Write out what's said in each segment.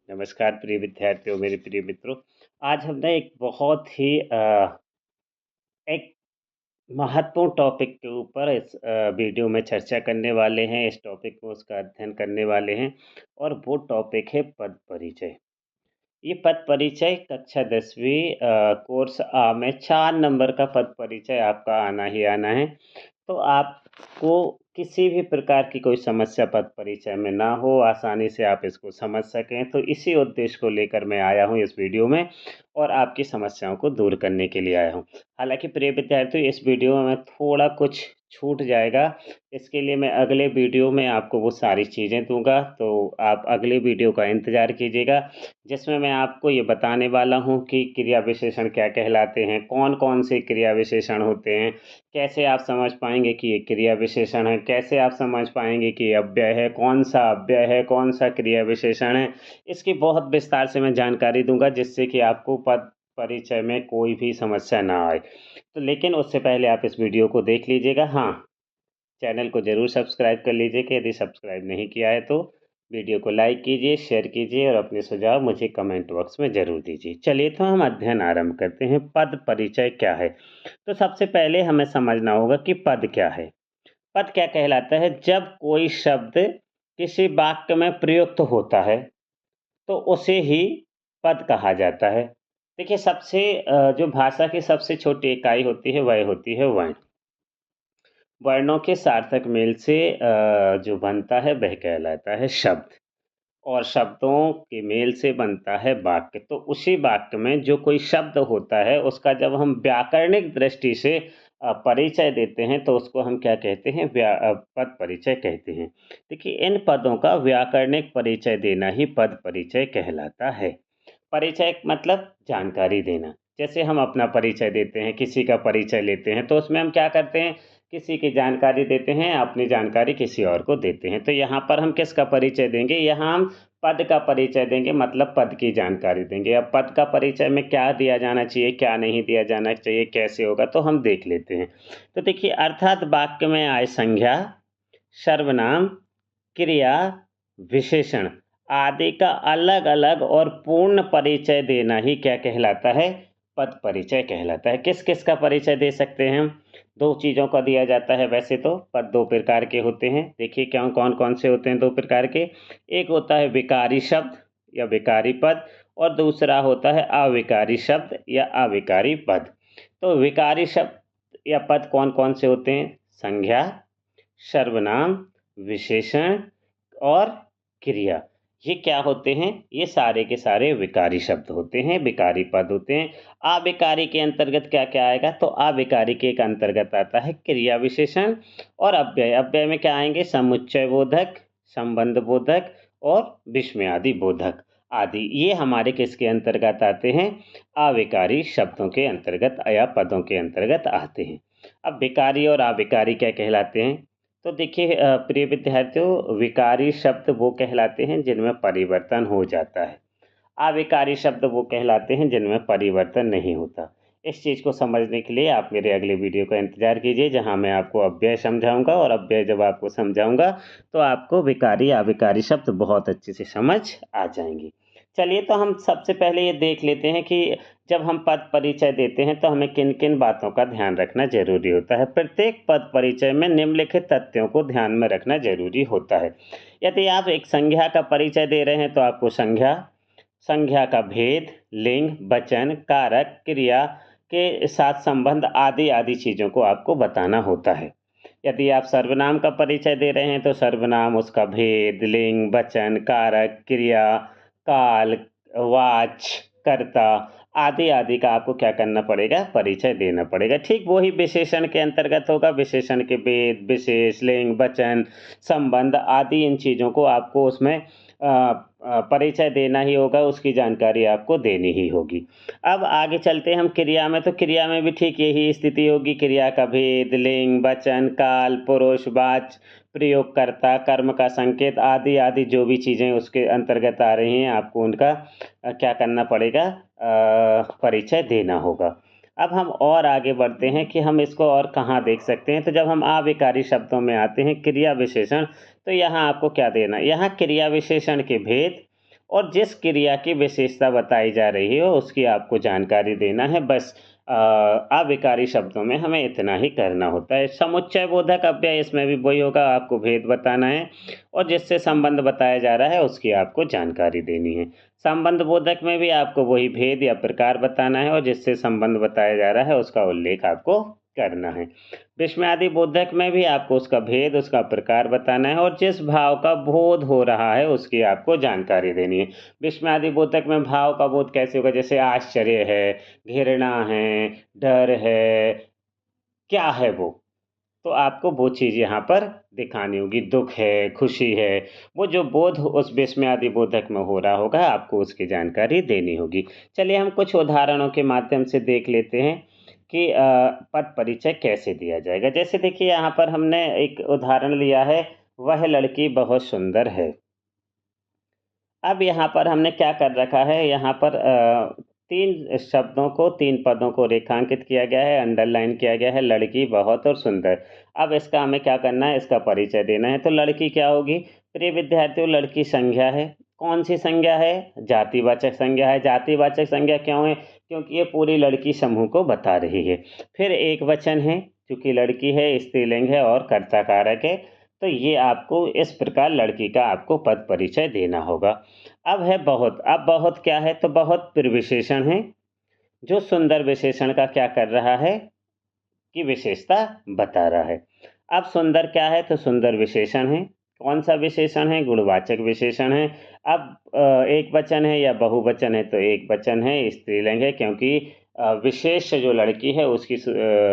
नमस्कार प्रिय विद्यार्थियों, मेरे प्रिय मित्रों। आज हम ना एक बहुत ही एक महत्वपूर्ण टॉपिक के ऊपर इस वीडियो में चर्चा करने वाले हैं। इस टॉपिक को उसका अध्ययन करने वाले हैं और वो टॉपिक है पद परिचय। ये पद परिचय कक्षा 10वीं कोर्स A में 4 नंबर का पद परिचय आपका आना ही आना है। तो आपको किसी भी प्रकार की कोई समस्या पद परिचय में ना हो, आसानी से आप इसको समझ सकें, तो इसी उद्देश्य को लेकर मैं आया हूँ इस वीडियो में और आपकी समस्याओं को दूर करने के लिए आया हूँ। हालाँकि प्रिय विद्यार्थियों, इस वीडियो में थोड़ा कुछ छूट जाएगा, इसके लिए मैं अगले वीडियो में आपको वो सारी चीज़ें दूँगा, तो आप अगले वीडियो का इंतज़ार कीजिएगा, जिसमें मैं आपको ये बताने वाला हूँ कि क्रिया विशेषण क्या कहलाते हैं, कौन-कौन से क्रिया विशेषण होते हैं, कैसे आप समझ पाएंगे कि ये क्रिया विशेषण है, कैसे आप समझ पाएंगे कि ये अव्यय है, कौन सा अव्यय है, कौन सा क्रिया विशेषण है। इसकी बहुत विस्तार से मैं जानकारी दूंगा, जिससे कि आपको पद परिचय में कोई भी समस्या ना आए। तो लेकिन उससे पहले आप इस वीडियो को देख लीजिएगा। हाँ, चैनल को ज़रूर सब्सक्राइब कर लीजिए कि यदि सब्सक्राइब नहीं किया है तो वीडियो को लाइक कीजिए, शेयर कीजिए और अपने सुझाव मुझे कमेंट बॉक्स में ज़रूर दीजिए। चलिए तो हम अध्ययन आरंभ करते हैं। पद परिचय क्या है? तो सबसे पहले हमें समझना होगा कि पद क्या है। पद क्या कहलाता है? जब कोई शब्द किसी वाक्य में प्रयुक्त होता है तो उसे ही पद कहा जाता है। देखिए, जो भाषा की सबसे छोटी इकाई होती है वह होती है वर्ण। वर्णों के सार्थक मेल से जो बनता है वह कहलाता है शब्द और शब्दों के मेल से बनता है वाक्य। तो उसी वाक्य में जो कोई शब्द होता है उसका जब हम व्याकरणिक दृष्टि से परिचय देते हैं तो उसको हम क्या कहते हैं? पद परिचय कहते हैं। देखिए, इन पदों का व्याकरणिक परिचय देना ही पद परिचय कहलाता है। परिचय मतलब जानकारी देना। जैसे हम अपना परिचय देते हैं, किसी का परिचय लेते हैं, तो उसमें हम क्या करते हैं? किसी की जानकारी देते हैं, अपनी जानकारी किसी और को देते हैं। तो यहाँ पर हम किसका परिचय देंगे? यहाँ हम पद का परिचय देंगे, मतलब पद की जानकारी देंगे। अब पद का परिचय में क्या दिया जाना चाहिए, क्या नहीं दिया जाना चाहिए, कैसे होगा, तो हम देख लेते हैं। तो देखिए, अर्थात वाक्य में आए संज्ञा, सर्वनाम, क्रिया, विशेषण आदि का अलग अलग और पूर्ण परिचय देना ही क्या कहलाता है? पद परिचय कहलाता है। किस किस का परिचय दे सकते हैं हम? दो चीज़ों का दिया जाता है। वैसे तो पद दो प्रकार के होते हैं। देखिए क्या कौन कौन से होते हैं दो प्रकार के। एक होता है विकारी शब्द या विकारी पद और दूसरा होता है अविकारी शब्द या अविकारी पद। तो विकारी शब्द या पद कौन कौन से होते हैं? संज्ञा, सर्वनाम, विशेषण और क्रिया। ये क्या होते हैं? ये सारे के सारे विकारी शब्द होते हैं, विकारी पद होते हैं। अविकारी के अंतर्गत क्या क्या आएगा? तो अविकारी के अंतर्गत आता है क्रिया विशेषण और अव्यय। अव्यय में क्या आएंगे? समुच्चय बोधक, संबंध बोधक और विस्मयादि बोधक आदि। ये हमारे किसके अंतर्गत आते हैं? अविकारी शब्दों के अंतर्गत या पदों के अंतर्गत आते हैं। अब विकारी और अविकारी क्या कहलाते हैं? तो देखिए प्रिय विद्यार्थियों, विकारी शब्द वो कहलाते हैं जिनमें परिवर्तन हो जाता है। अविकारी शब्द वो कहलाते हैं जिनमें परिवर्तन नहीं होता। इस चीज़ को समझने के लिए आप मेरे अगले वीडियो का इंतज़ार कीजिए, जहां मैं आपको अव्यय समझाऊंगा और अव्यय जब आपको समझाऊंगा तो आपको विकारी अविकारी शब्द बहुत अच्छे से समझ आ जाएंगे। चलिए तो हम सबसे पहले ये देख लेते हैं कि जब हम पद परिचय देते हैं तो हमें किन किन बातों का ध्यान रखना जरूरी होता है। प्रत्येक पद परिचय में निम्नलिखित तथ्यों को ध्यान में रखना जरूरी होता है। यदि आप एक संज्ञा का परिचय दे रहे हैं तो आपको संज्ञा, संज्ञा का भेद, लिंग, वचन, कारक, क्रिया के साथ संबंध आदि आदि चीज़ों को आपको बताना होता है। यदि आप सर्वनाम का परिचय दे रहे हैं तो सर्वनाम, उसका भेद, लिंग, वचन, कारक, क्रिया, काल, वाच, कर्ता आदि आदि का आपको क्या करना पड़ेगा? परिचय देना पड़ेगा। ठीक वही विशेषण के अंतर्गत होगा। विशेषण के भेद, विशेष, लिंग, वचन, संबंध आदि इन चीज़ों को आपको उसमें परिचय देना ही होगा, उसकी जानकारी आपको देनी ही होगी। अब आगे चलते हैं हम क्रिया में। तो क्रिया में भी ठीक यही स्थिति होगी। क्रिया का भेद, लिंग, वचन, काल, पुरुष, वाच्य, प्रयोगकर्ता, कर्म का संकेत आदि आदि जो भी चीज़ें उसके अंतर्गत आ रही हैं, आपको उनका क्या करना पड़ेगा? परिचय देना होगा। अब हम और आगे बढ़ते हैं कि हम इसको और कहाँ देख सकते हैं। तो जब हम अविकारी शब्दों में आते हैं, क्रिया विशेषण, तो यहाँ आपको क्या देना? यहाँ क्रिया विशेषण के भेद और जिस क्रिया की विशेषता बताई जा रही हो उसकी आपको जानकारी देना है। बस अविकारी शब्दों में हमें इतना ही करना होता है। समुच्चय बोधक अव्यय, इसमें भी वही होगा, आपको भेद बताना है और जिससे संबंध बताया जा रहा है उसकी आपको जानकारी देनी है। संबंध बोधक में भी आपको वही भेद या प्रकार बताना है और जिससे संबंध बताया जा रहा है उसका उल्लेख आपको करना है। विस्मयादि बोधक में भी आपको उसका भेद, उसका प्रकार बताना है और जिस भाव का बोध हो रहा है उसकी आपको जानकारी देनी है। विस्मयादि बोधक में भाव का बोध कैसे होगा? जैसे आश्चर्य है, घृणा है, डर है, क्या है वो, तो आपको वो चीज़ यहाँ पर दिखानी होगी। दुख है, खुशी है, वो जो बोध उस विस्मयादि बोधक में हो रहा होगा आपको उसकी जानकारी देनी होगी। चलिए हम कुछ उदाहरणों के माध्यम से देख लेते हैं कि पद परिचय कैसे दिया जाएगा। जैसे देखिए यहाँ पर हमने एक उदाहरण लिया है, वह लड़की बहुत सुंदर है। अब यहाँ पर हमने क्या कर रखा है, यहाँ पर 3 शब्दों को, 3 पदों को रेखांकित किया गया है, अंडरलाइन किया गया है, लड़की, बहुत और सुंदर। अब इसका हमें क्या करना है, इसका परिचय देना है। तो लड़की क्या होगी? प्रिय विद्यार्थियों, लड़की संज्ञा है। कौन सी संज्ञा है? जातिवाचक संज्ञा है। जातिवाचक संज्ञा क्यों है? क्योंकि ये पूरी लड़की समूह को बता रही है। फिर एक वचन है, चूंकि लड़की है, स्त्रीलिंग है और कर्ता कारक है, तो ये आपको इस प्रकार लड़की का आपको पद परिचय देना होगा। अब है बहुत। अब बहुत क्या है? तो बहुत प्रविशेषण है जो सुंदर विशेषण का क्या कर रहा है कि विशेषता बता रहा है। अब सुंदर क्या है? तो सुंदर विशेषण है। कौन सा विशेषण है? गुणवाचक विशेषण है। अब एक वचन है या बहुवचन है? तो एक वचन है, स्त्रीलिंग है, क्योंकि विशेष जो लड़की है उसकी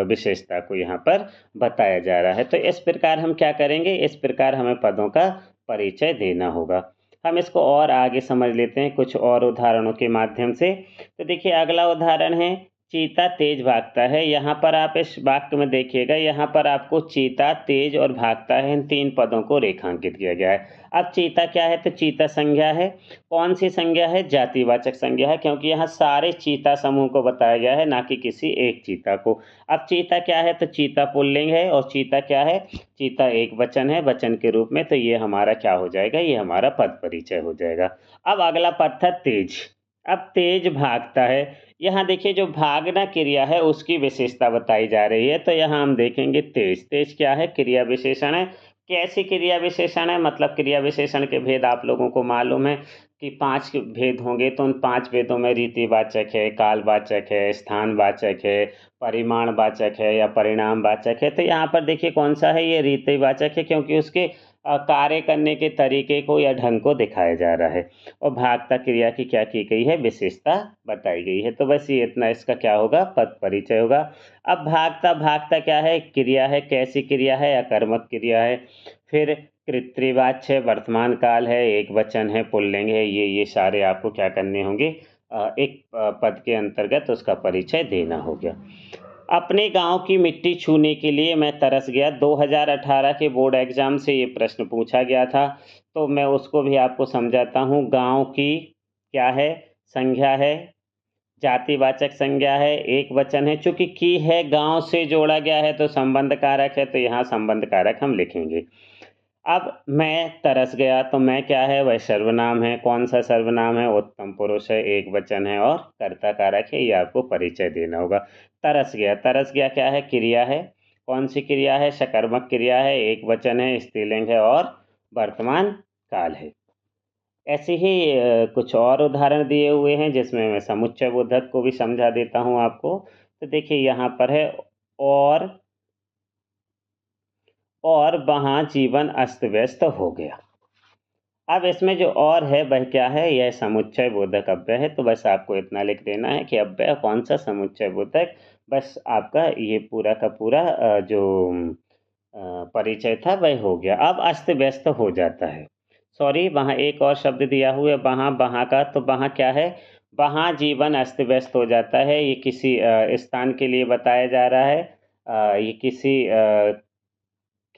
विशेषता को यहाँ पर बताया जा रहा है। तो इस प्रकार हम क्या करेंगे, इस प्रकार हमें पदों का परिचय देना होगा। हम इसको और आगे समझ लेते हैं कुछ और उदाहरणों के माध्यम से। तो देखिए अगला उदाहरण है, चीता तेज भागता है। यहाँ पर आप इस वाक्य में देखिएगा, यहाँ पर आपको चीता, तेज और भागता है, इन 3 पदों को रेखांकित किया गया है। अब चीता क्या है? तो चीता संज्ञा है। कौन सी संज्ञा है? जातिवाचक संज्ञा है, क्योंकि यहाँ सारे चीता समूह को बताया गया है, ना कि किसी एक चीता को। अब चीता क्या है? तो चीता पुल्लिंग है और चीता क्या है? चीता एक वचन है, वचन के रूप में। तो ये हमारा क्या हो जाएगा? ये हमारा पद परिचय हो जाएगा। अब अगला पद था तेज। अब तेज भागता है। यहाँ देखिए जो भागना क्रिया है उसकी विशेषता बताई जा रही है। तो यहाँ हम देखेंगे तेज। तेज क्या है? क्रिया विशेषण है। कैसी क्रिया विशेषण है? मतलब क्रिया विशेषण के भेद आप लोगों को मालूम है कि 5 भेद होंगे। तो उन 5 भेदों में रीतिवाचक है, कालवाचक है, स्थानवाचक है, परिमाणवाचक है या परिणामवाचक है। तो यहाँ पर देखिए कौन सा है? ये रीतिवाचक है, क्योंकि उसके कार्य करने के तरीके को या ढंग को दिखाया जा रहा है। और भागता क्रिया की क्या की गई है? विशेषता बताई गई है। तो बस ये इतना इसका क्या होगा? पद परिचय होगा। अब भागता, भागता क्या है? क्रिया है। कैसी क्रिया है? अकर्मक क्रिया है। फिर कृत्रिवाच्य है, वर्तमान काल है, एक वचन है, पुल्लिंग है। ये सारे आपको क्या करने होंगे? एक पद के अंतर्गत उसका परिचय देना हो गया। अपने गांव की मिट्टी छूने के लिए मैं तरस गया। 2018 के बोर्ड एग्जाम से ये प्रश्न पूछा गया था, तो मैं उसको भी आपको समझाता हूँ। गांव की क्या है? संज्ञा है, जातिवाचक संज्ञा है, एक वचन है। चूंकि की है गांव से जोड़ा गया है तो संबंध कारक है, तो यहाँ संबंध कारक हम लिखेंगे। अब मैं तरस गया, तो मैं क्या है? वह सर्वनाम है। कौन सा सर्वनाम है? उत्तम पुरुष है, एक वचन है और कर्ता कारक है। ये आपको परिचय देना होगा। तरस गया, तरस गया क्या है? क्रिया है। कौन सी क्रिया है? सकर्मक क्रिया है, एक वचन है, स्त्रीलिंग है और वर्तमान काल है। ऐसे ही कुछ और उदाहरण दिए हुए हैं जिसमें मैं समुच्चय बोधक को भी समझा देता हूँ आपको। तो देखिए यहाँ पर है, और वहाँ जीवन अस्त व्यस्त हो गया। अब इसमें जो और है वह क्या है? यह समुच्चय बोधक अव्यय है। तो बस आपको इतना लिख देना है कि अव्यय कौन सा? समुच्चय बोधक। बस आपका ये पूरा का पूरा जो परिचय था वह हो गया। अब अस्त व्यस्त हो जाता है, सॉरी वहाँ एक और शब्द दिया हुआ है, वहाँ, वहाँ का। तो वहाँ क्या है? वहाँ जीवन अस्त व्यस्त हो जाता है। ये किसी स्थान के लिए बताया जा रहा है, ये किसी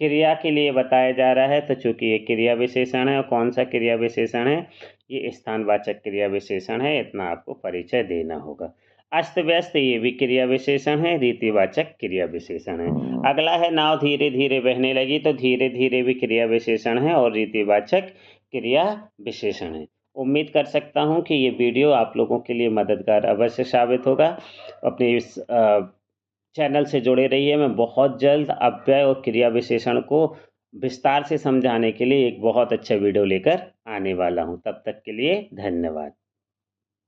क्रिया के लिए बताया जा रहा है। तो चूंकि ये क्रिया विशेषण है, और कौन सा क्रिया विशेषण है? ये स्थानवाचक क्रिया विशेषण है। इतना आपको परिचय देना होगा। अस्त व्यस्त ये भी क्रिया विशेषण है, रीतिवाचक क्रिया विशेषण है। अगला है नाव धीरे धीरे बहने लगी। तो धीरे धीरे भी क्रिया विशेषण है और रीतिवाचक क्रिया विशेषण है। उम्मीद कर सकता हूं कि ये वीडियो आप लोगों के लिए मददगार अवश्य साबित होगा। अपने इस चैनल से जुड़े रहिए। मैं बहुत जल्द अव्यय और क्रिया विशेषण को विस्तार से समझाने के लिए एक बहुत अच्छा वीडियो लेकर आने वाला हूं। तब तक के लिए धन्यवाद।